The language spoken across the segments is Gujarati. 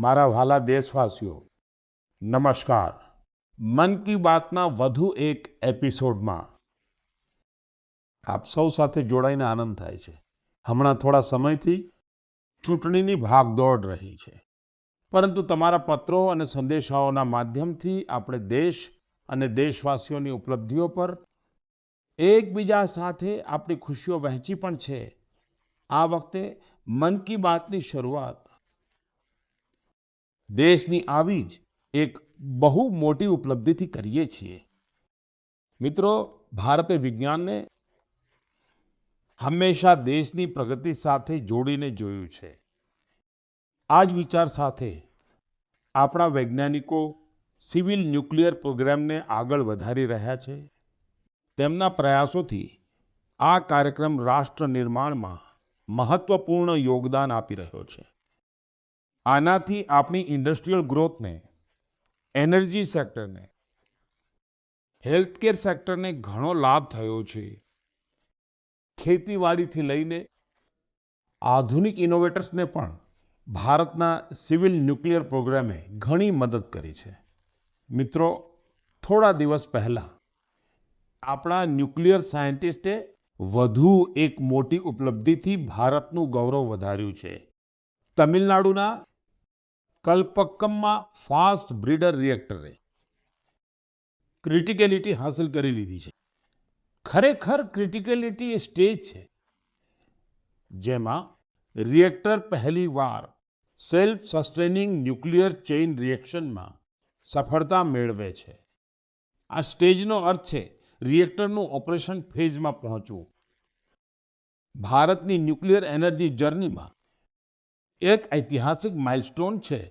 મારા વ્હાલા દેશવાસીઓ, નમસ્કાર. મન કી બાતના વધુ એક એપિસોડમાં આપ સૌ સાથે જોડાઈને આનંદ થાય છે. હમણાં થોડા સમયથી ચૂંટણીની ભાગદોડ રહી છે, પરંતુ તમારા પત્રો અને સંદેશાઓના માધ્યમથી આપણે દેશ અને દેશવાસીઓની ઉપલબ્ધિઓ પર એકબીજા સાથે આપણી ખુશીઓ વહેંચી પણ છે. આ વખતે મન કી બાતની શરૂઆત દેશની આવી જ એક બહુ મોટી ઉપલબ્ધિથી કરીએ છીએ. મિત્રો, ભારતે વિજ્ઞાનને હંમેશા દેશની પ્રગતિ સાથે જોડીને જોયું છે. આ જ વિચાર સાથે આપણા વૈજ્ઞાનિકો સિવિલ ન્યુક્લિયર પ્રોગ્રામને આગળ વધારી રહ્યા છે. તેમના પ્રયાસોથી આ કાર્યક્રમ રાષ્ટ્ર નિર્માણમાં મહત્વપૂર્ણ યોગદાન આપી રહ્યો છે. આનાથી આપણી ઇન્ડસ્ટ્રીયલ ગ્રોથને, એનર્જી સેક્ટરને, હેલ્થકેર સેક્ટરને ઘણો લાભ થયો છે. ખેતીવાડીથી લઈને આધુનિક ઇનોવેટર્સને પણ ભારતના સિવિલ ન્યુક્લિયર પ્રોગ્રામે ઘણી મદદ કરી છે. મિત્રો, થોડા દિવસ પહેલા આપણા ન્યુક્લિયર સાયન્ટિસ્ટે વધુ એક મોટી ઉપલબ્ધિથી ભારતનું ગૌરવ વધાર્યું છે. તમિલનાડુના કલ્પક્કમમાં ફાસ્ટ બ્રીડર રિએક્ટરે ક્રિટિકેલિટી હાંસલ કરી લીધી છે. ખરેખર ક્રિટિકેલિટી એ સ્ટેજ છે જેમાં રિએક્ટર પહેલીવાર સેલ્ફ સસ્ટેનિંગ ન્યુક્લિયર ચેઇન રિએક્શનમાં સફળતા મેળવે છે. આ સ્ટેજનો અર્થ છે રિએક્ટરનું ઓપરેશન ફેઝમાં પહોંચવું. ભારતની ન્યુક્લિયર એનર્જી જર્નીમાં એક ઐતિહાસિક માઇલસ્ટોન છે.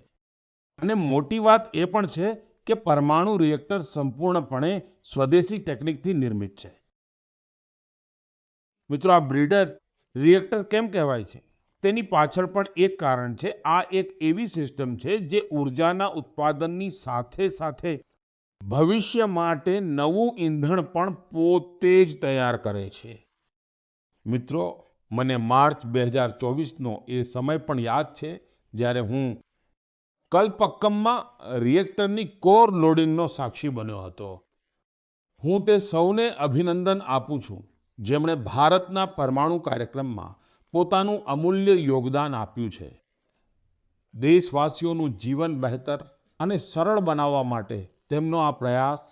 અને મોટી વાત એ પણ છે કે પરમાણુ રિએક્ટર સંપૂર્ણપણે સ્વદેશી ટેકનિકથી નિર્મિત છે. મિત્રો, આ બ્રીડર રિએક્ટર કેમ કહેવાય છે? તેની પાછળ પણ એક કારણ છે. આ એક એવી સિસ્ટમ છે જે ઉર્જાના ઉત્પાદનની સાથે સાથે ભવિષ્ય માટે નવું ઈંધણ પણ પોતે જ તૈયાર કરે છે. મિત્રો, મને માર્ચ 2024નો એ સમય પણ યાદ છે જ્યારે હું કલ્પક્કમમાં રિએક્ટરની કોર લોડિંગનો સાક્ષી બન્યો હતો. હું તે સૌને અભિનંદન આપું છું જેમણે ભારતના પરમાણુ કાર્યક્રમમાં પોતાનું અમૂલ્ય યોગદાન આપ્યું છે. દેશવાસીઓનું જીવન બહેતર અને સરળ બનાવવા માટે તેમનો આ પ્રયાસ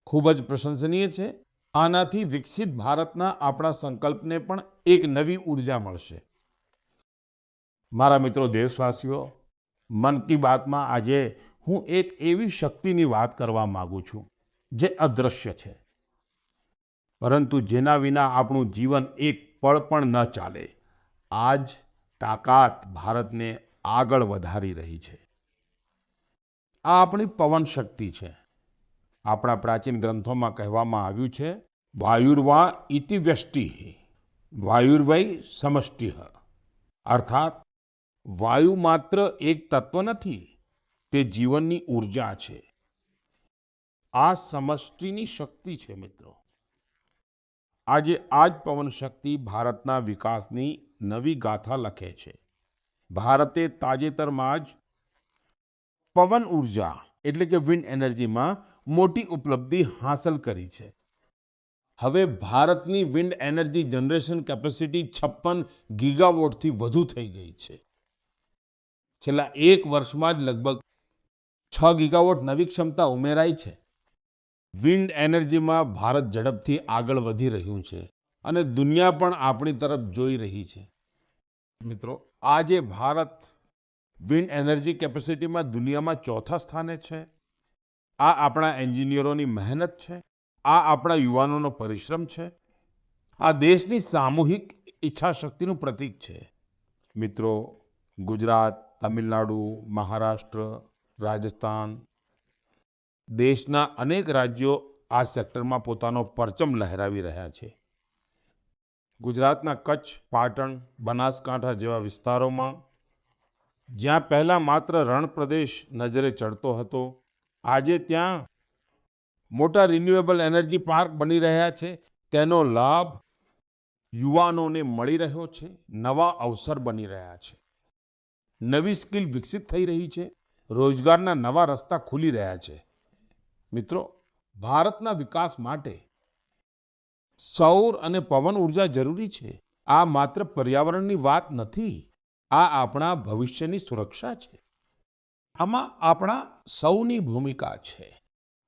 ખૂબ જ પ્રશંસનીય છે. આનાથી વિકસિત ભારતના આપણા સંકલ્પને પણ એક નવી ઉર્જા મળશે. મારા મિત્રો દેશવાસીઓ, મન કી બાતમાં આજે હું એક એવી શક્તિની વાત કરવા માંગુ છું જે અદ્રશ્ય છે, પરંતુ જેના વિના આપણું જીવન એક પળ પણ ન ચાલે. આ જ તાકાત ભારતને આગળ વધારી રહી છે. આ આપણી પવન શક્તિ છે. આપણા પ્રાચીન ગ્રંથોમાં કહેવામાં આવ્યું છે, વાયુર્વા ઇતિ વ્યષ્ટિઃ વાયુર્વૈ સમષ્ટિઃ. અર્થાત વાયુ માત્ર એક તત્વ નથી, તે જીવનની ઊર્જા છે. આ સમષ્ટિની શક્તિ છે. મિત્રો, આજે આ જ પવન શક્તિ ભારતના વિકાસની નવી ગાથા લખે છે. ભારતે તાજેતરમાં જ પવન ઉર્જા એટલે કે વિન્ડ એનર્જીમાં મોટી ઉપલબ્ધિ હાંસલ કરી છે. હવે ભારતની વિન્ડ એનર્જી જનરેશન કેપેસિટી 56 ગીગાવોટથી વધુ થઈ ગઈ છે. છેલ્લા એક વર્ષમાં જ લગભગ 6 ગીગાવોટ નવી ક્ષમતા ઉમેરાઈ છે. વિન્ડ એનર્જીમાં ભારત ઝડપથી આગળ વધી રહ્યું છે અને દુનિયા પણ આપણી તરફ જોઈ રહી છે. મિત્રો, આજે ભારત વિન્ડ એનર્જી કેપેસિટીમાં દુનિયામાં ચોથા સ્થાને છે. આ આપણા એન્જિનિયરોની મહેનત છે. આ આપણા યુવાનોનો પરિશ્રમ છે. આ દેશની સામૂહિક ઈચ્છાશક્તિનું પ્રતીક છે. મિત્રો, ગુજરાત, તમિલનાડુ, મહારાષ્ટ્ર, રાજસ્થાન, દેશના અનેક રાજ્યો આ સેક્ટરમાં પોતાનો પરચમ લહેરાવી રહ્યા છે. ગુજરાતના કચ્છ, પાટણ, બનાસકાંઠા જેવા વિસ્તારોમાં જ્યાં પહેલા માત્ર રણ પ્રદેશ નજરે ચડતો હતો, આજે ત્યાં મોટા રિન્યુએબલ એનર્જી પાર્ક બની રહ્યા છે. તેનો લાભ યુવાનોને મળી રહ્યો છે, નવા અવસર બની રહ્યા છે. નવી સ્કિલ વિકસિત થઈ રહી છે, રોજગારના નવા રસ્તા ખુલી રહ્યા છે. મિત્રો, ભારતના વિકાસ માટે સૌર અને પવન ઉર્જા જરૂરી છે. આ માત્ર પર્યાવરણની વાત નથી, આ આપણા ભવિષ્યની સુરક્ષા છે. આમાં આપણા સૌની ભૂમિકા છે.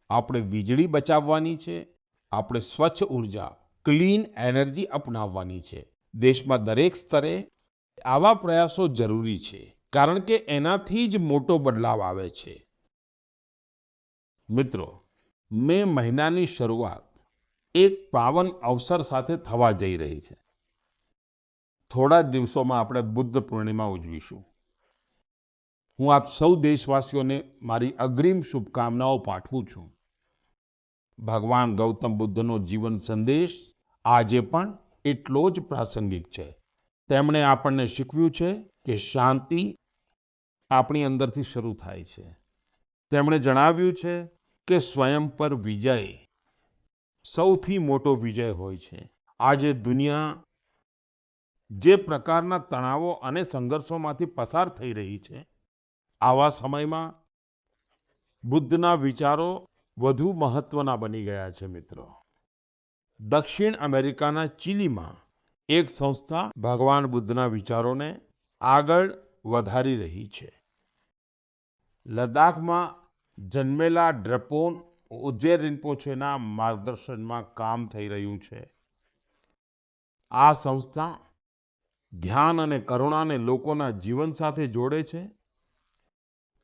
આપણે વીજળી બચાવવાની છે, આપણે સ્વચ્છ ઉર્જા, ક્લીન એનર્જી અપનાવવાની છે. દેશમાં દરેક સ્તરે આવા પ્રયાસો જરૂરી છે, કારણ કે એનાથી જ મોટો બદલાવ આવે છે. મિત્રો, મે મહિનાની શરૂઆત એક પાવન અવસર સાથે થવા જઈ રહી છે. થોડા જ દિવસોમાં આપણે બુદ્ધ પૂર્ણિમા ઉજવીશું. હું આપ સૌ દેશવાસીઓને મારી અગ્રીમ શુભકામનાઓ પાઠવું છું. ભગવાન ગૌતમ બુદ્ધનો જીવન સંદેશ આજે પણ એટલો જ પ્રાસંગિક છે. તેમણે આપણને શીખવ્યું છે કે શાંતિ આપણી અંદરથી શરૂ થાય છે. તેમણે જણાવ્યું છે કે સ્વયં પર વિજય સૌથી મોટો વિજય હોય છે. આજે દુનિયા જે પ્રકારના તણાવો અને સંઘર્ષોમાંથી પસાર થઈ રહી છે, આવા સમયમાં બુદ્ધના વિચારો વધુ મહત્વના બની ગયા છે. મિત્રો, દક્ષિણ અમેરિકાના ચીલીમાં એક સંસ્થા ભગવાન બુદ્ધના વિચારોને આગળ વધારી રહી છે. લદ્દાખમાં જન્મેલા ડ્રપોન ઉજેર રિમ્પોચેના માર્ગદર્શનમાં કામ થઈ રહ્યું છે. આ સંસ્થા ધ્યાન અને કરુણાને લોકોના જીવન સાથે જોડે છે.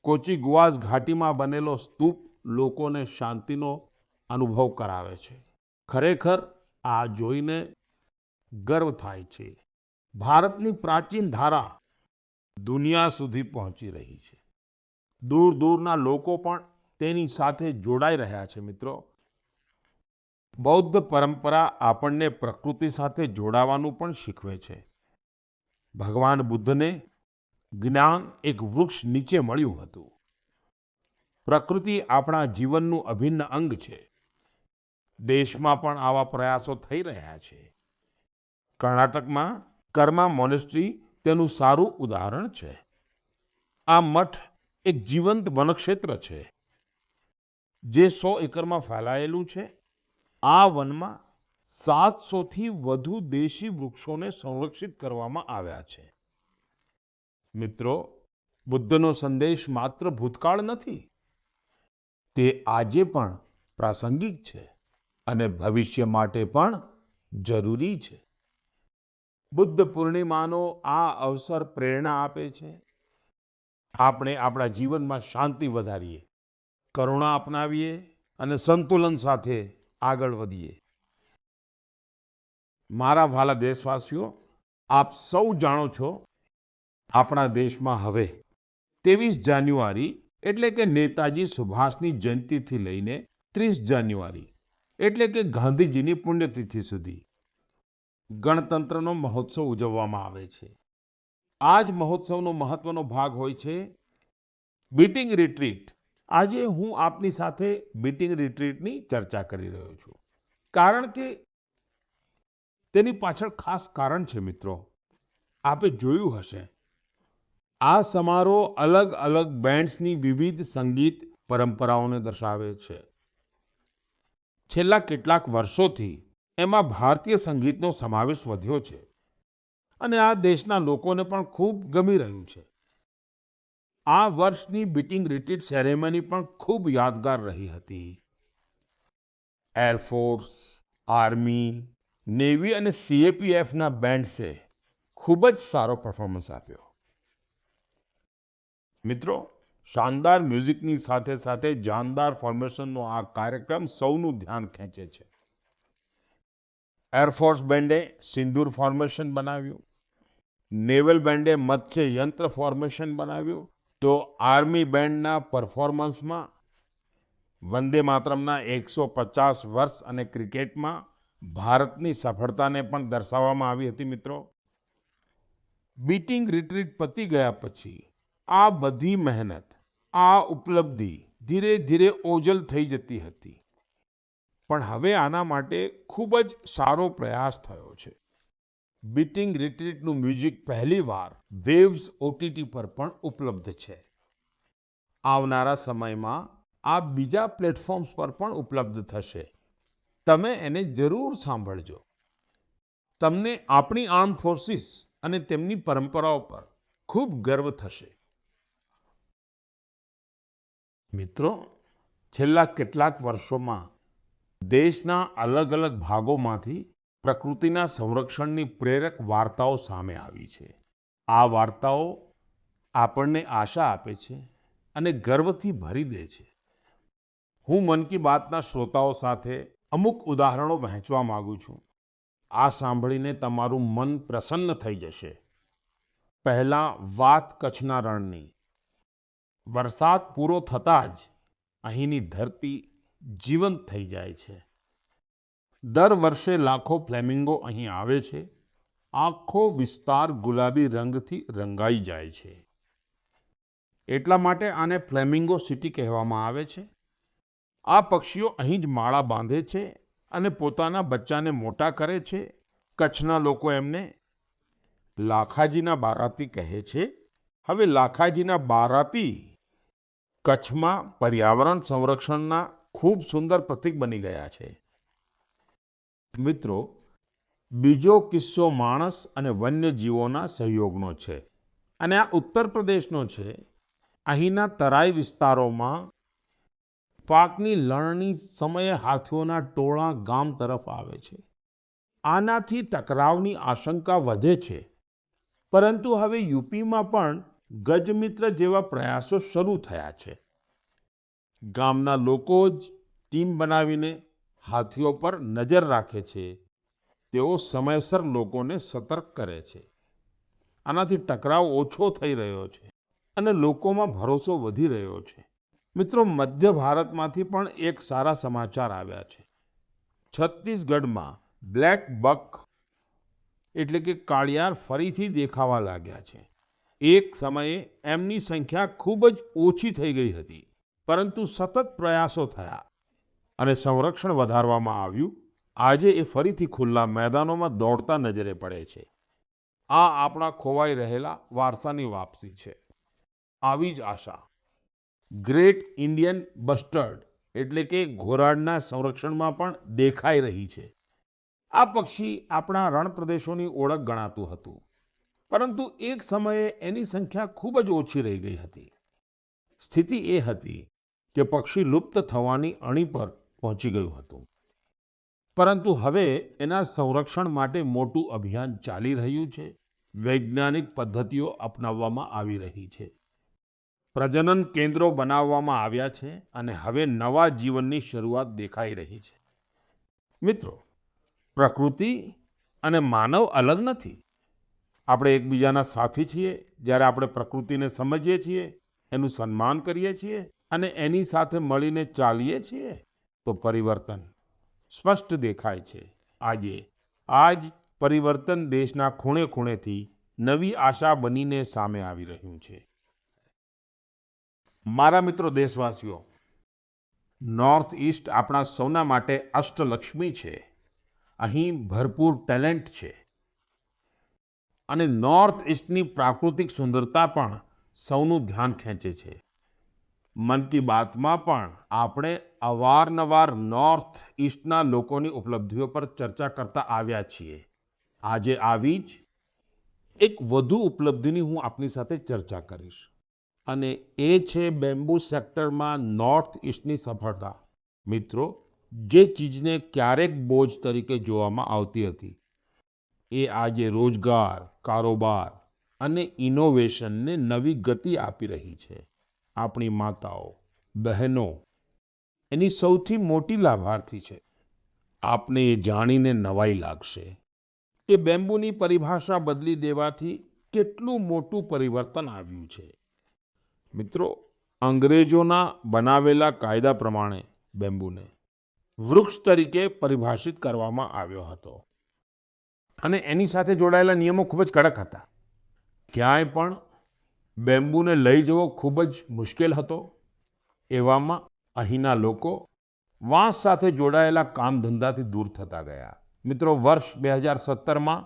કોચીગુઆઝ ઘાટીમાં બનેલો સ્તૂપ લોકોને શાંતિનો અનુભવ કરાવે છે. ખરેખર આ જોઈને ગર્વ થાય છે. ભારતની પ્રાચીન ધારા દુનિયા સુધી પહોંચી રહી છે. દૂર દૂરના લોકો પણ તેની સાથે જોડાઈ રહ્યા છે. મિત્રો, બૌદ્ધ પરંપરા આપણને પ્રકૃતિ સાથે જોડાવાનું પણ શીખવે છે. ભગવાન બુદ્ધને જ્ઞાન એક વૃક્ષ નીચે મળ્યું હતું. પ્રકૃતિ આપણા જીવનનું અભિન્ન અંગ છે. દેશમાં પણ આવા પ્રયાસો થઈ રહ્યા છે. કર્ણાટકમાં કર્મા મોનેસ્ટ્રી તેનું સારું ઉદાહરણ છે. આ મઠ એક જીવંત વનક્ષેત્ર છે, જે 100 એકરમાં ફેલાયેલું છે. આ વનમાં 700 થી વધુ દેશી વૃક્ષોને સંરક્ષિત કરવામાં આવ્યા છે. મિત્રો, બુદ્ધનો સંદેશ માત્ર ભૂતકાળ નથી, તે આજે પણ પ્રાસંગિક છે અને ભવિષ્ય માટે પણ જરૂરી છે. બુદ્ધ પૂર્ણિમાનો આ અવસર પ્રેરણા આપે છે. આપણે આપણા જીવનમાં શાંતિ વધારીએ, કરુણા અપનાવીએ અને સંતુલન સાથે આગળ વધીએ. મારા વ્હાલા દેશવાસીઓ, આપ સૌ જાણો છો, આપણા દેશમાં હવે 23 જાન્યુઆરી એટલે કે નેતાજી સુભાષની જયંતિથી લઈને 30 જાન્યુઆરી એટલે કે ગાંધીજીની પુણ્યતિથિ સુધી ગણતંત્રનો મહોત્સવ ઉજવવામાં આવે છે. આ જ મહોત્સવનો મહત્વનો ભાગ હોય છે બીટિંગ રિટ્રીટ. આજે હું આપની સાથે બીટિંગ રિટ્રીટની ચર્ચા કરી રહ્યો છું, કારણ કે તેની પાછળ ખાસ કારણ છે. મિત્રો, આપે જોયું હશે, આ સમારોહ અલગ અલગ બેન્ડ્સની વિવિધ સંગીત પરંપરાઓને દર્શાવે છે. છેલ્લા કેટલાક વર્ષોથી એમાં ભારતીય સંગીતનો સમાવેશ વધ્યો છે અને આ દેશના લોકોને પણ ખૂબ ગમી રહ્યું છે. આ વર્ષની બીટિંગ રિટ્રીટ સેરેમની પણ ખૂબ યાદગાર રહી હતી. એરફોર્સ, આર્મી, નેવી અને સીએપીએફના બેન્ડ્સે ખૂબ જ સારો પરફોર્મન્સ આપ્યો. મિત્રો, શાનદાર મ્યુઝિકની સાથે સાથે જાનદાર ફોર્મેશનનો આ કાર્યક્રમ સૌનું ધ્યાન ખેંચે છે. એરફોર્સ બેન્ડે સિંદૂર ફોર્મેશન બનાવ્યું, નેવલ બેન્ડે મત્સ્ય યંત્ર ફોર્મેશન બનાવ્યું, તો આર્મી બેન્ડના પરફોર્મન્સમાં વંદે માતરમના 150 વર્ષ અને ક્રિકેટમાં ભારતની સફળતાને પણ દર્શાવવામાં આવી હતી. મિત્રો, બીટિંગ રિટ્રીટ પતી ગયા પછી આ બધી મહેનત, આ ઉપલબ્ધિ ધીરે ધીરે ઓझल થઈ જતી હતી, પણ હવે આના માટે ખૂબ જ સારો પ્રયાસ થયો છે. બીટિંગ રિટ્રીટનું મ્યુઝિક પહેલીવાર વેવ્સ ઓટીટી પર પણ ઉપલબ્ધ છે. આવનારા સમયમાં આ બીજા પ્લેટફોર્મ્સ પર પણ ઉપલબ્ધ થશે. તમે એને જરૂર સાંભળજો. તમને આપણી આર્મ્ડ ફોર્સિસ અને તેમની પરંપરાઓ પર ખૂબ ગર્વ થશે. મિત્રો, છેલ્લા કેટલાક વર્ષોમાં દેશના અલગ અલગ ભાગોમાંથી પ્રકૃતિના સંરક્ષણની પ્રેરક વાર્તાઓ સામે આવી છે. આ વાર્તાઓ આપણને આશા આપે છે અને ગર્વથી ભરી દે છે. હું મન કી બાતના શ્રોતાઓ સાથે અમુક ઉદાહરણો વહેંચવા માંગુ છું. આ સાંભળીને તમારું મન પ્રસન્ન થઈ જશે. પહેલા વાત કચ્છના રણની. વરસાદ પૂરો થતાં જ અહીંની ધરતી જીવંત થઈ જાય છે. દર વર્ષે લાખો ફ્લેમિંગો અહીં આવે છે. આખો વિસ્તાર ગુલાબી રંગથી રંગાઈ જાય છે. એટલા માટે આને ફ્લેમિંગો સિટી કહેવામાં આવે છે. આ પક્ષીઓ અહીં જ માળા બાંધે છે અને પોતાના બચ્ચાને મોટા કરે છે. કચ્છના લોકો એમને લાખાજીના બારાતી કહે છે. હવે લાખાજીના બારાતી કચ્છમાં પર્યાવરણ સંરક્ષણના ખૂબ સુંદર પ્રતીક બની ગયા છે. મિત્રો, બીજો કિસ્સો માણસ અને વન્યજીવોના સહયોગનો છે અને આ ઉત્તર પ્રદેશનો છે. અહીંના તરાઈ વિસ્તારોમાં પાકની લણણી સમયે હાથીઓના ટોળા ગામ તરફ આવે છે. આનાથી ટકરાવની આશંકા વધે છે. પરંતુ હવે યુપીમાં પણ ગજમિત્ર જેવા પ્રયાસો શરૂ થયા છે. ગામના લોકો જ ટીમ બનાવીને હાથીઓ પર નજર રાખે છે. તેઓ સમયસર લોકોને સતર્ક કરે છે. આનાથી ટકરાવ ઓછો થઈ રહ્યો છે અને લોકોમાં ભરોસો વધી રહ્યો છે. મિત્રો, મધ્ય ભારતમાંથી પણ એક સારા સમાચાર આવ્યા છે. છત્તીસગઢમાં બ્લેક બક એટલે કે કાળિયાર ફરીથી દેખાવા લાગ્યા છે. એક સમયે એમની સંખ્યા ખૂબ જ ઓછી થઈ ગઈ હતી, પરંતુ સતત પ્રયાસો થયા અને સંરક્ષણ વધારવામાં આવ્યું. આજે એ ફરીથી ખુલ્લા મેદાનોમાં દોડતા નજરે પડે છે. આ આપણા ખોવાઈ રહેલા વારસાની વાપસી છે. આવી જ આશા ગ્રેટ ઇન્ડિયન બસ્ટર્ડ એટલે કે ઘોરાડના સંરક્ષણમાં પણ દેખાઈ રહી છે. આ પક્ષી આપણા રણ પ્રદેશોની ઓળખ ગણાતું હતું, પરંતુ એક સમયે એની સંખ્યા ખૂબ જ ઓછી રહી ગઈ હતી. સ્થિતિ એ હતી કે પક્ષી લુપ્ત થવાની અણી પર પહોંચી ગયું હતું. પરંતુ હવે એના સંરક્ષણ માટે મોટું અભિયાન ચાલી રહ્યું છે. વૈજ્ઞાનિક પદ્ધતિઓ અપનાવવામાં આવી રહી છે. પ્રજનન કેન્દ્રો બનાવવામાં આવ્યા છે અને હવે નવા જીવનની શરૂઆત દેખાઈ રહી છે. મિત્રો, પ્રકૃતિ અને માનવ અલગ નથી. આપણે એકબીજાના સાથી છીએ. જ્યારે આપણે પ્રકૃતિને સમજીએ છીએ, એનું સન્માન કરીએ છીએ અને એની સાથે મળીને ચાલીએ છીએ, તો પરિવર્તન સ્પષ્ટ દેખાય છે. આજે આ જ પરિવર્તન દેશના ખૂણે ખૂણેથી નવી આશા બનીને સામે આવી રહ્યું છે. મારા મિત્રો દેશવાસીઓ, નોર્થ ઈસ્ટ આપણા સૌના માટે અષ્ટલક્ષ્મી છે. અહીં ભરપૂર ટેલેન્ટ છે અને નોર્થ ઈસ્ટની પ્રાકૃતિક સુંદરતા પણ સૌનું ધ્યાન ખેંચે છે. મન કી બાતમાં પણ આપણે અવારનવાર નોર્થ ઈસ્ટના લોકોની ઉપલબ્ધિઓ પર ચર્ચા કરતા આવ્યા છીએ. આજે આવી જ એક વધુ ઉપલબ્ધિની હું આપની સાથે ચર્ચા કરીશ અને એ છે બેમ્બુ સેક્ટરમાં નોર્થ ઈસ્ટની સફળતા. મિત્રો, જે ચીજને ક્યારેક બોજ તરીકે જોવામાં આવતી હતી, એ આજે રોજગાર, કારોબાર અને ઇનોવેશનને નવી ગતિ આપી રહી છે. આપણી માતાઓ, બહેનો એની સૌથી મોટી લાભાર્થી છે. આપને એ જાણીને નવાઈ લાગશે કે બેમ્બુની પરિભાષા બદલી દેવાથી કેટલું મોટું પરિવર્તન આવ્યું છે. મિત્રો, અંગ્રેજોના બનાવેલા કાયદા પ્રમાણે બેમ્બુને વૃક્ષ તરીકે પરિભાષિત કરવામાં આવ્યો હતો અને એની સાથે જોડાયેલા નિયમો ખૂબ જ કડક હતા. ક્યાંય પણ બેમ્બુને લઈ જવો ખૂબ જ મુશ્કેલ હતો. એવામાં અહીંના લોકો વાંસ સાથે જોડાયેલા કામ ધંધાથી દૂર થતા ગયા. મિત્રો, વર્ષ 2017માં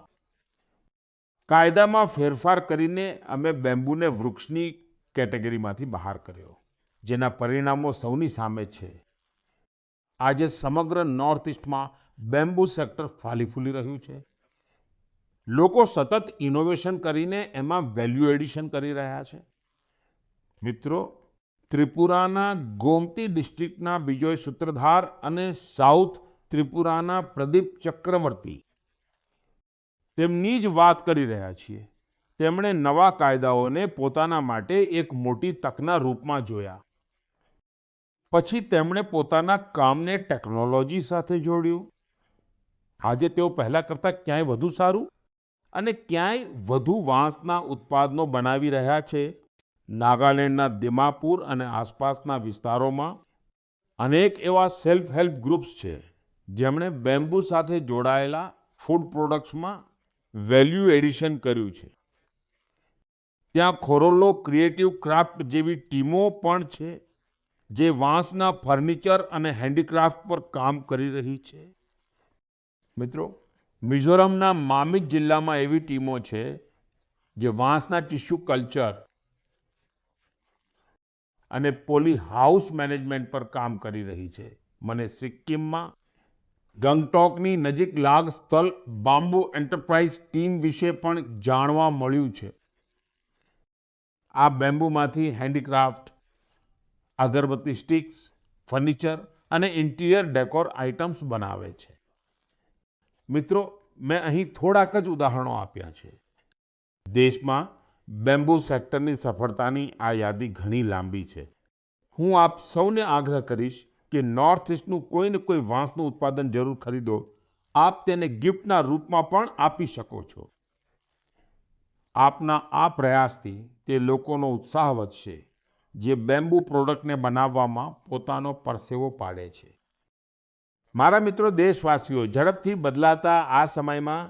કાયદામાં ફેરફાર કરીને અમે બેમ્બુને વૃક્ષની કેટેગરીમાંથી બહાર કર્યો, જેના પરિણામો સૌની સામે છે. આજે સમગ્ર નોર્થ ઇસ્ટમાં બેમ્બુ સેક્ટર ફાલી ફૂલી રહ્યું છે. લોકો સતત ઇનોવેશન કરીને એમાં વેલ્યુ એડિશન કરી રહ્યા છે. મિત્રો, ત્રિપુરાના ગોમતી ડિસ્ટ્રિક્ટના બિજોય સૂત્રધાર અને સાઉથ ત્રિપુરાના પ્રદીપ ચક્રવર્તી, તેમની જ વાત કરી રહ્યા છીએ. તેમણે નવા કાયદાઓને પોતાના માટે એક મોટી તકના રૂપમાં જોયા. પછી તેમણે પોતાના કામને ટેકનોલોજી સાથે જોડ્યું. આજે તેઓ પહેલા કરતા ક્યાંય વધુ સારું અને ક્યાંય વધુ વાંસના ઉત્પાદનો બનાવી રહ્યા છે. નાગાલેન્ડના દિમાપુર અને આસપાસના વિસ્તારોમાં અનેક એવા સેલ્ફ હેલ્પ ગ્રુપ્સ છે, જેમણે બેમ્બુ સાથે જોડાયેલા ફૂડ પ્રોડક્ટ્સમાં વેલ્યુ એડિશન કર્યું છે. ત્યાં ખોરોલો ક્રિએટિવ ક્રાફ્ટ જેવી ટીમો પણ છે, જે વાંસના ફર્નિચર અને હેન્ડીક્રાફ્ટ પર કામ કરી રહી છે. મિત્રો, મિઝોરમના મામિત જિલ્લામાં એવી ટીમો છે, જે વાંસના ટિશ્યુ કલ્ચર અને પોલી હાઉસ મેનેજમેન્ટ પર કામ કરી રહી છે. મને સિક્કિમમાં ગંગટોકની નજીક લાગ સ્થળ બામ્બુ એન્ટરપ્રાઇઝ ટીમ વિશે પણ જાણવા મળ્યું છે. આ બેમ્બુમાંથી હેન્ડીક્રાફ્ટ, અગરબત્તી સ્ટિક્સ, ફર્નિચર અને ઇન્ટિરિયર ડેકોર આઇટમ્સ બનાવે છે. મિત્રો, મેં અહીં થોડાક જ ઉદાહરણો આપ્યા છે. દેશમાં બેમ્બુ સેક્ટરની સફળતાની આ યાદી ઘણી લાંબી છે. હું આપ સૌને આગ્રહ કરીશ કે નોર્થ ઇસ્ટનું કોઈ ને કોઈ વાંસનું ઉત્પાદન જરૂર ખરીદો. આપ તેને ગિફ્ટના રૂપમાં પણ આપી શકો છો. આપના આ પ્રયાસથી તે લોકોનો ઉત્સાહ વધશે, જે બેમ્બુ પ્રોડક્ટને બનાવવામાં પોતાનો પરસેવો પાડે છે. મારા મિત્રો દેશવાસીઓ, ઝડપથી બદલાતા આ સમયમાં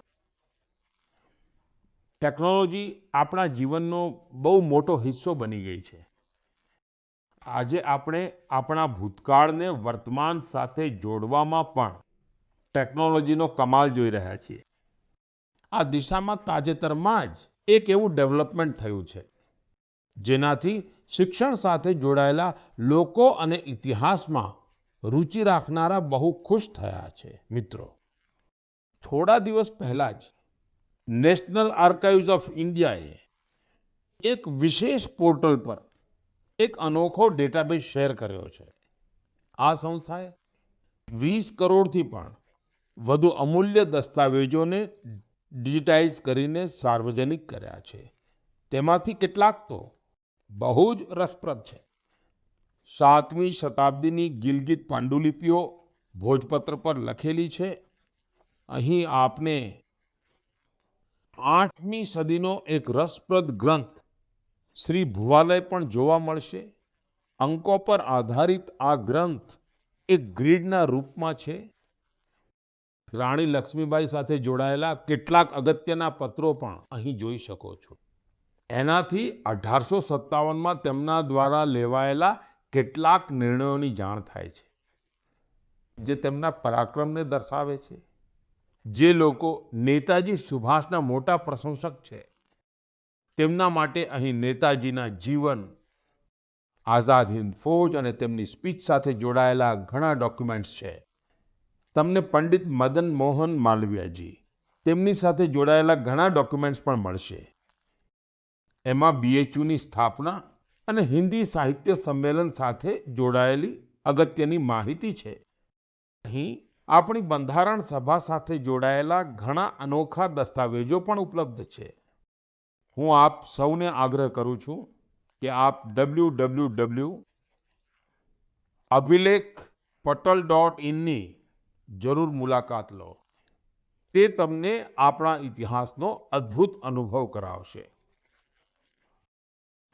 ટેકનોલોજી આપણા જીવનનો બહુ મોટો હિસ્સો બની ગઈ છે. આજે આપણે આપણા ભૂતકાળને વર્તમાન સાથે જોડવામાં પણ ટેકનોલોજીનો કમાલ જોઈ રહ્યા છીએ. આ દિશામાં તાજેતરમાં જ એક એવું ડેવલપમેન્ટ થયું છે, જેનાથી શિક્ષણ સાથે જોડાયેલા લોકો અને ઇતિહાસમાં રુચિ રાખનારા બહુ ખુશ થયા છે. મિત્રો, થોડા દિવસ પહેલા જ નેશનલ આર્કાઇવ્સ ઓફ ઇન્ડિયાએ એક વિશેષ પોર્ટલ પર એક અનોખો ડેટાબેઝ શેર કર્યો છે. આ સંસ્થાએ 20 કરોડથી પણ વધુ અમૂલ્ય દસ્તાવેજોને ડિજિટાઇઝ કરીને સાર્વજનિક કર્યા છે. તેમાંથી કેટલાક તો બહુ જ રસપ્રદ છે. 7મી શતાબ્દીની ગિલગિત પાંડુલિપિઓ ભોજપત્ર પર લખેલી છે. અહીં આપને 8મી સદીનો એક રસપ્રદ ગ્રંથ શ્રી ભુવાલય પણ જોવા મળશે. અંકો પર આધારિત આ ગ્રંથ એક ગ્રીડના રૂપમાં છે. રાણી લક્ષ્મીબાઈ સાથે જોડાયેલા કેટલાક અગત્યના પત્રો પણ અહીં જોઈ શકો છો. એનાથી 1857માં તેમના દ્વારા લેવાયેલા કેટલાક નિર્ણયોની જાણ થાય છે, જે તેમના પરાક્રમને દર્શાવે છે. જે લોકો નેતાજી સુભાષના મોટા પ્રશંસક છે, તેમના માટે અહીં નેતાજીના જીવન, આઝાદ હિંદ ફૌજ અને તેમની સ્પીચ સાથે જોડાયેલા ઘણા ડોક્યુમેન્ટ્સ છે. તમને પંડિત મદન મોહન માલવીયાજી, તેમની સાથે જોડાયેલા ઘણા ડોક્યુમેન્ટ્સ પણ મળશે. એમાં BHUની સ્થાપના અને હિન્દી સાહિત્ય સંમેલન સાથે જોડાયેલી અગત્યની માહિતી છે. અહીં આપણી બંધારણ સભા સાથે જોડાયેલા ઘણા અનોખા દસ્તાવેજો પણ ઉપલબ્ધ છે. હું આપ સૌને આગ્રહ કરું છું કે આપ www.abhilekpatal.in ની જરૂર મુલાકાત લો. તે તમને આપણા ઇતિહાસનો અદ્ભુત અનુભવ કરાવશે.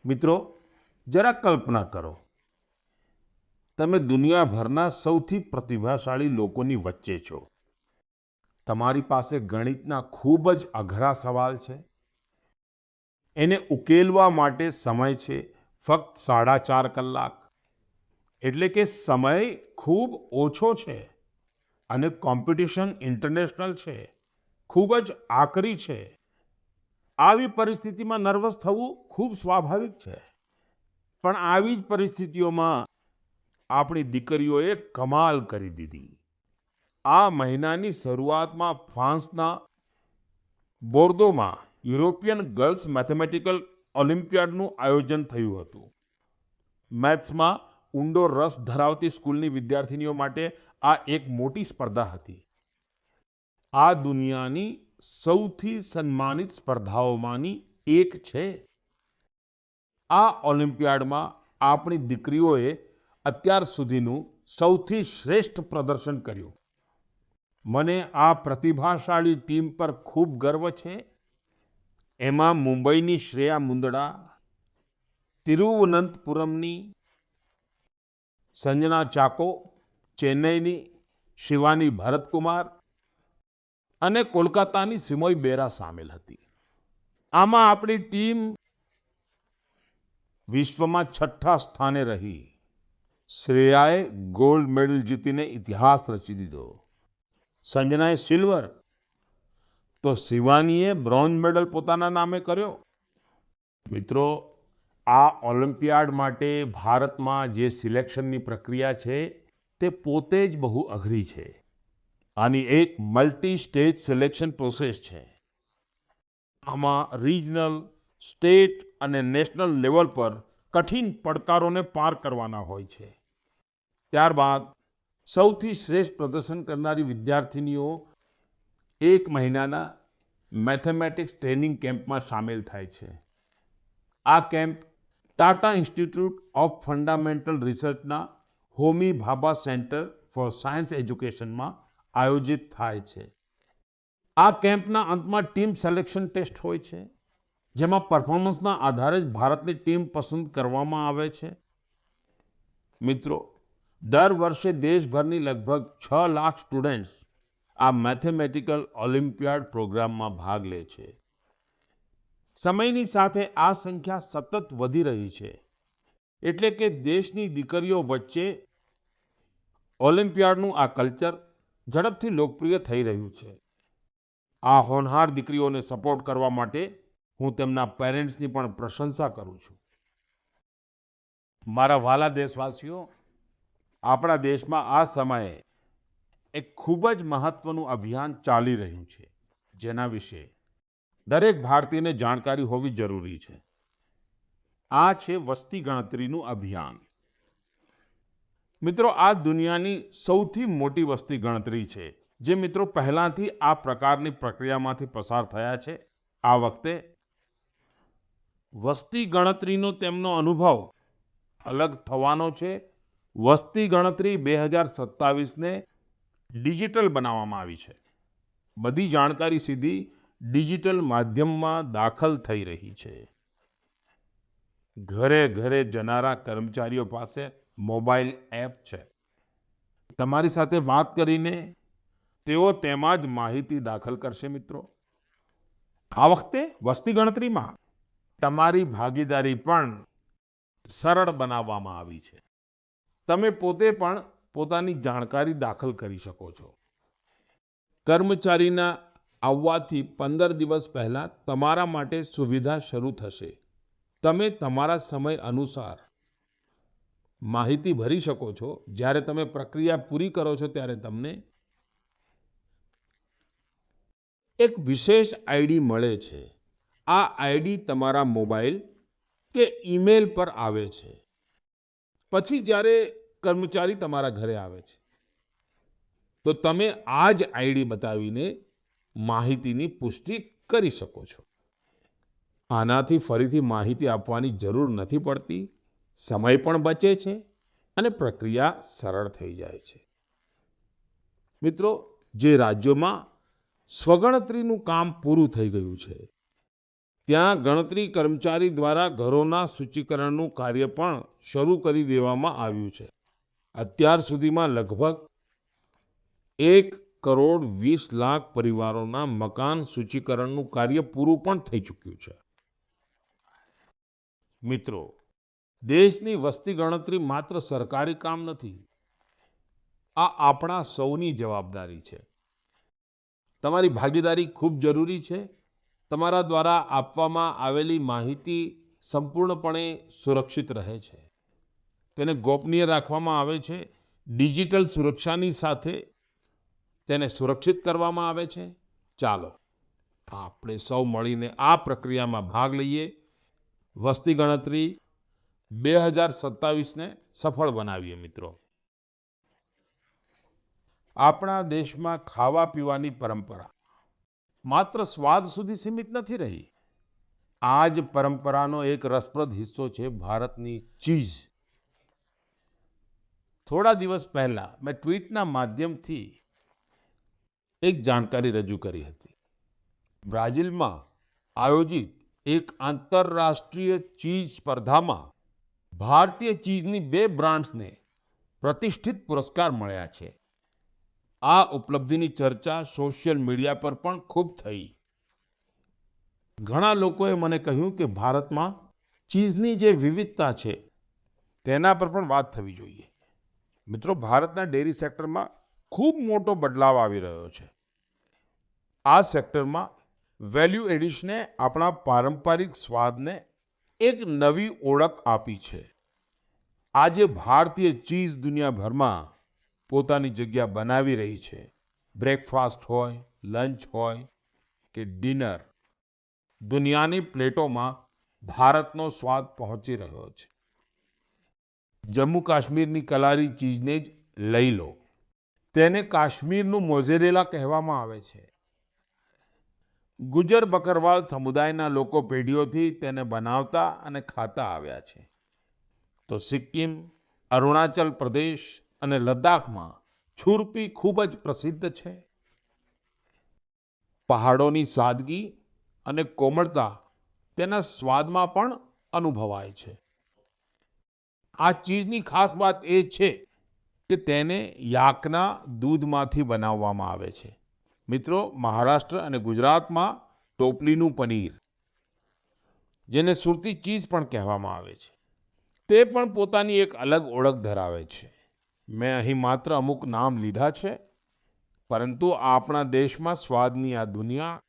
મિત્રો, જરા કલ્પના કરો, તમે દુનિયાભરના સૌથી પ્રતિભાશાળી લોકોની વચ્ચે છો. તમારી પાસે ગણિતના ખૂબ જ અઘરા સવાલ છે. એને ઉકેલવા માટે સમય છે ફક્ત 4.5 કલાક. એટલે કે સમય ખૂબ ઓછો છે અને કોમ્પિટિશન ઇન્ટરનેશનલ છે, ખૂબ જ આકરી છે. આવી પરિસ્થિતિમાં નર્વસ થવું ખૂબ સ્વાભાવિક છે, પણ આવી જ પરિસ્થિતિઓમાં આપણી દીકરીઓએ કમાલ કરી દીધી. આ મહિનાની શરૂઆતમાં ફ્રાન્સના બોર્દોમાં યુરોપિયન ગર્લ્સ મેથેમેટિકલ ઓલિમ્પિયાડનું આયોજન થયું હતું. મેથ્સમાં ઊંડો રસ ધરાવતી સ્કૂલની વિદ્યાર્થીનીઓ માટે આ એક મોટી સ્પર્ધા હતી. આ દુનિયાની સૌથી સન્માનિત સ્પર્ધાઓમાંની એક છે. આ ઓલિમ્પિયાડમાં આપણી દીકરીઓએ અત્યાર સુધીનું સૌથી શ્રેષ્ઠ પ્રદર્શન કર્યું. મને આ પ્રતિભાશાળી ટીમ પર ખૂબ ગર્વ છે. એમાં મુંબઈની શ્રેયા મુંદડા, તિરુવનંતપુરમની સંજના ચાકો, ચેન્નઈની શિવાની ભરતકુમાર અને કોલકાતાની સિમોઈ બેરા સામેલ હતી. આમાં આપણી ટીમ વિશ્વમાં 6ઠ્ઠા સ્થાને રહી. શ્રેયાએ ગોલ્ડ મેડલ જીતીને ઇતિહાસ રચી દીધો. સંજનાએ સિલ્વર, તો શિવાનીએ બ્રોન્ઝ મેડલ પોતાના નામે કર્યો. મિત્રો, આ ઓલિમ્પિયાડ માટે ભારતમાં જે સિલેક્શનની પ્રક્રિયા છે તે પોતે જ બહુ અઘરી છે. આની એક મલ્ટી સ્ટેજ સિલેક્શન પ્રોસેસ છે. આમાં રિજનલ, સ્ટેટ અને નેશનલ લેવલ પર કઠિન પડકારોને પાર કરવાના હોય છે. ત્યારબાદ સૌથી શ્રેષ્ઠ પ્રદર્શન કરનારી વિદ્યાર્થીનીઓ 1 મહિનાના મેથેમેટિક્સ ટ્રેનિંગ કેમ્પમાં સામેલ થાય છે. આ camp Tata institute of fundamental રિસર્ચના Homi Bhabha centre for science એજ્યુકેશનમાં આયોજિત થાય છે. આ કેમ્પના અંતમાં ટીમ સિલેક્શન ટેસ્ટ હોય છે, જેમાં પરફોર્મન્સના આધારે જ ભારતની ટીમ પસંદ કરવામાં આવે છે. મિત્રો, દર વર્ષે દેશભરની લગભગ 6 લાખ સ્ટુડન્ટ્સ આ મેથેમેટિકલ ઓલિમ્પિયાડ પ્રોગ્રામમાં ભાગ લે છે. સમયની સાથે આ સંખ્યા સતત વધી રહી છે. એટલે કે દેશની દીકરીઓ વચ્ચે ઓલિમ્પિયાડનું આ કલ્ચર ઝડપથી લોકપ્રિય થઈ રહ્યું છે. આ હોનહાર દીકરીઓને સપોર્ટ કરવા માટે હું તેમના પેરેન્ટ્સની પણ પ્રશંસા કરું છું. મારા વ્હાલા દેશવાસીઓ, આપણા દેશમાં આ સમયે એક ખૂબ જ મહત્વનું અભિયાન ચાલી રહ્યું છે, જેના વિશે દરેક ભારતીયને જાણકારી હોવી જરૂરી છે. આ છે વસ્તી ગણતરીનું અભિયાન. મિત્રો, આ દુનિયાની સૌથી મોટી વસ્તી ગણતરી છે, જે મિત્રો પહેલાથી આ પ્રકારની પ્રક્રિયામાંથી પસાર થયા છે. આ વખતે વસ્તી ગણતરીનો તેમનો અનુભવ અલગ થવાનો છે. વસ્તી ગણતરી 2027ને ડિજિટલ બનાવવામાં આવી છે. બધી જાણકારી સીધી ડિજિટલ માધ્યમમાં દાખલ થઈ રહી છે. ઘરે ઘરે જનારા કર્મચારીઓ પાસે મોબાઈલ એપ છે. તમારી સાથે વાત કરીને તેઓ તેમાં જ માહિતી દાખલ કરશે. મિત્રો, આ વખતે વસ્તી ગણતરીમાં તમારી ભાગીદારી પણ સરળ બનાવવામાં આવી છે. તમે પોતે પણ પોતાની જાણકારી દાખલ કરી શકો છો. કર્મચારીના આવવાથી 15 દિવસ પહેલા તમારા માટે સુવિધા શરૂ થશે. તમે તમારા સમય અનુસાર માહિતી ભરી શકો છો. જ્યારે તમે પ્રક્રિયા પૂરી કરો છો ત્યારે તમને એક વિશેષ આઈડી મળે છે. આ આઈડી તમારા મોબાઈલ કે ઈમેલ પર આવે છે. પછી જ્યારે કર્મચારી તમારા ઘરે આવે છે, તો તમે આ જ આઈડી બતાવીને માહિતીની પુષ્ટિ કરી શકો છો. આનાથી ફરીથી માહિતી આપવાની જરૂર નથી પડતી, સમય પણ બચે છે અને પ્રક્રિયા સરળ થઈ જાય છે. મિત્રો, જે રાજ્યોમાં સ્વગણતરીનું કામ પૂરું થઈ ગયું છે, ત્યાં ગણતરી કર્મચારી દ્વારા ઘરોના સૂચીકરણનું કાર્ય પણ શરૂ કરી દેવામાં આવ્યું છે. અત્યાર સુધીમાં લગભગ 1,20,00,000 પરિવારોના મકાન સૂચીકરણનું કાર્ય પૂરું પણ થઈ ચૂક્યું છે. મિત્રો, દેશની વસ્તી ગણતરી માત્ર સરકારી કામ નથી. આ આપણા સૌની જવાબદારી છે. તમારી ભાગીદારી ખૂબ જરૂરી છે. તમારા દ્વારા આપવામાં આવેલી માહિતી સંપૂર્ણપણે સુરક્ષિત રહે છે, તેને ગોપનીય રાખવામાં આવે છે, ડિજિટલ સુરક્ષાની સાથે તેને સુરક્ષિત કરવામાં આવે છે. ચાલો આપણે સૌ મળીને આ પ્રક્રિયામાં ભાગ લઈએ, વસ્તી ગણતરી 2027ને સફળ બનાવીએ. મિત્રો, આપણા દેશમાં ખાવા પીવાની પરંપરા માત્ર સ્વાદ સુધી સીમિત નથી રહી. આ જ પરંપરાનો એક રસપ્રદ હિસ્સો છે ભારતની ચીઝ. થોડા દિવસ પહેલા મેં ટ્વીટના માધ્યમથી એક જાણકારી રજૂ કરી હતી. બ્રાઝિલમાં આયોજિત એક આંતરરાષ્ટ્રીય ચીઝ સ્પર્ધામાં ભારતીય ચીઝની 2 બ્રાન્ડ્સને પ્રતિષ્ઠિત પુરસ્કાર મળ્યા છે. આ ઉપલબ્ધિની ચર્ચા સોશિયલ મીડિયા પર પણ ખૂબ થઈ. ઘણા લોકોએ મને કહ્યું કે ભારતમાં ચીઝની જે વિવિધતા છે તેના પર પણ વાત થવી જોઈએ. મિત્રો, ભારતના ડેરી સેક્ટરમાં ખૂબ મોટો બદલાવ આવી રહ્યો છે. આ સેક્ટરમાં વેલ્યુ એડિશને આપણા પારંપરિક સ્વાદને એક નવી ઓળખ આપી છે. આજે ભારતીય ચીઝ દુનિયાભરમાં પોતાની જગ્યા બનાવી રહી છે. બ્રેકફાસ્ટ હોય, લંચ હોય કે ડિનર, દુનિયાની પ્લેટોમાં ભારતનો સ્વાદ પહોંચી રહ્યો છે. જમ્મુ કાશ્મીરની કલારી ચીઝને જ લઈ લો, તેને કાશ્મીરનું મોઝેરેલા કહેવામાં આવે છે. ગુજર બકરવાલ સમુદાયના લોકો પેઢીઓથી તેને બનાવતા અને ખાતા આવ્યા છે. તો સિક્કિમ, અરુણાચલ પ્રદેશ અને લદ્દાખમાં છુરપી ખૂબ જ પ્રસિદ્ધ છે. પહાડોની સાદગી અને કોમળતા તેના સ્વાદમાં પણ અનુભવાય છે. આ ચીઝની ખાસ વાત એ છે કે તેને યાકના દૂધમાંથી બનાવવામાં આવે છે. મિત્રો, મહારાષ્ટ્ર અને ગુજરાતમાં ટોપલીનું પનીર, જેને સુરતી ચીઝ પણ કહેવામાં આવે છે, તે પણ પોતાની એક અલગ ઓળખ ધરાવે છે. મેં અહીં માત્ર અમુક નામ લીધા છે, પરંતુ આપણા દેશમાં સ્વાદની આ દુનિયા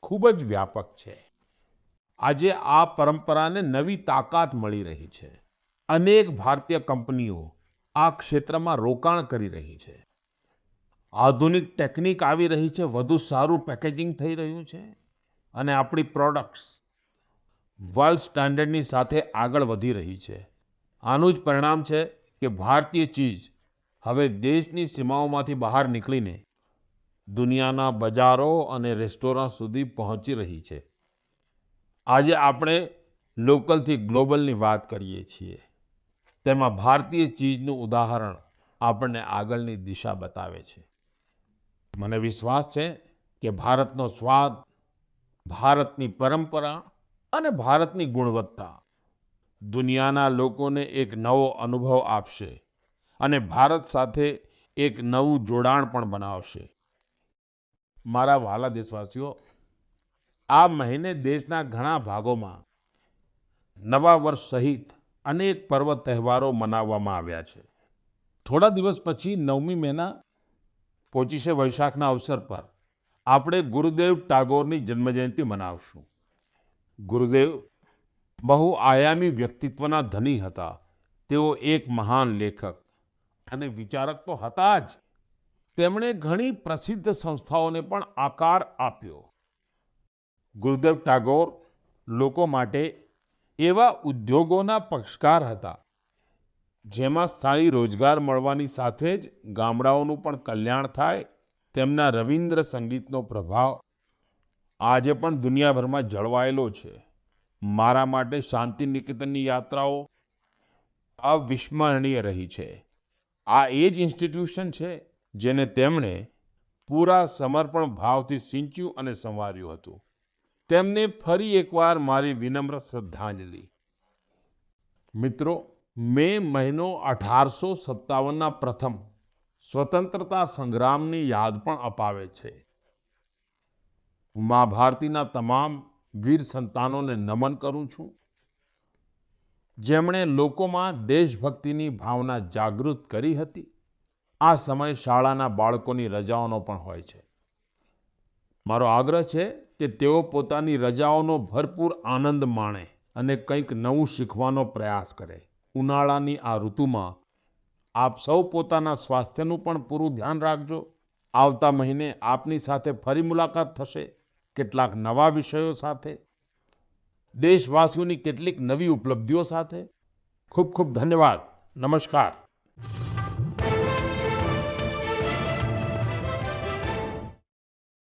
ખૂબ જ વ્યાપક છે. આજે આ પરંપરાને નવી તાકાત મળી રહી છે. અનેક ભારતીય કંપનીઓ આ ક્ષેત્રમાં રોકાણ કરી રહી છે. આધુનિક ટેકનિક આવી રહી છે, વધુ સારું પેકેજિંગ થઈ રહ્યું છે અને આપણી પ્રોડક્ટ્સ વર્લ્ડ સ્ટાન્ડર્ડની સાથે આગળ વધી રહી છે. આનું જ પરિણામ છે કે ભારતીય ચીઝ હવે દેશની સીમાઓમાંથી બહાર નીકળીને દુનિયાના બજારો અને રેસ્ટોરન્ટ સુધી પહોંચી રહી છે. આજે આપણે લોકલથી ગ્લોબલની વાત કરીએ છીએ, તેમાં ભારતીય ચીઝનું ઉદાહરણ આપણને આગળની દિશા બતાવે છે. મને વિશ્વાસ છે કે ભારતનો સ્વાદ, ભારતની પરંપરા અને ભારતની ગુણવત્તા દુનિયાના લોકોને એક નવો અનુભવ આપશે અને ભારત સાથે એક નવું જોડાણ પણ બનાવશે. મારા વહાલા દેશવાસીઓ, આ મહિને દેશના ઘણા ભાગોમાં નવા વર્ષ સહિત અનેક પર્વ તહેવારો મનાવવામાં આવ્યા છે. થોડા દિવસ પછી 9મી મેના પોચીશે વૈશાખના અવસર પર આપણે ગુરુદેવ ટાગોરની જન્મજયંતિ મનાવશું. ગુરુદેવ બહુઆયામી વ્યક્તિત્વના ધની હતા. તેઓ એક મહાન લેખક અને વિચારક તો હતા જ, તેમણે ઘણી પ્રસિદ્ધ સંસ્થાઓને પણ આકાર આપ્યો. ગુરુદેવ ટાગોર લોકો માટે એવા ઉદ્યોગોના પક્ષકાર હતા જેમાં સ્થાયી રોજગાર મળવાની સાથે જ ગામડાઓનું પણ કલ્યાણ થાય. તેમના રવિન્દ્ર સંગીતનો પ્રભાવ આજે પણ દુનિયાભરમાં જળવાયેલો છે. મારા માટે શાંતિ નિકેતનની યાત્રાઓ અવિસ્મરણીય રહી છે. આ એ જ ઇન્સ્ટિટ્યુશન છે જેને તેમણે પૂરા સમર્પણ ભાવથી સિંચ્યું અને સંવાર્યું હતું. તેમને ફરી એકવાર મારી વિનમ્ર શ્રદ્ધાંજલિ. મિત્રો, મે મહિનો 1857ના પ્રથમ સ્વતંત્રતા સંગ્રામની યાદ પણ અપાવે છે. મા ભારતીના તમામ વીર સંતાનોને નમન કરું છું, જેમણે લોકોમાં દેશભક્તિની ભાવના જાગૃત કરી હતી. આ સમય શાળાના બાળકોની રજાઓનો પણ હોય છે. મારો આગ્રહ છે કે તેઓ પોતાની રજાઓનો ભરપૂર આનંદ માણે અને કંઈક નવું શીખવાનો પ્રયાસ કરે. ઉનાળાની આ ઋતુમાં આપ સૌ પોતાના સ્વાસ્થ્યનું પણ પૂરું ધ્યાન રાખજો. આવતા મહિને આપની સાથે ફરી મુલાકાત થશે કેટલાક નવા વિષયો સાથે, દેશવાસીઓની કેટલીક નવી ઉપલબ્ધિઓ સાથે. ખૂબ ખૂબ ધન્યવાદ. નમસ્કાર.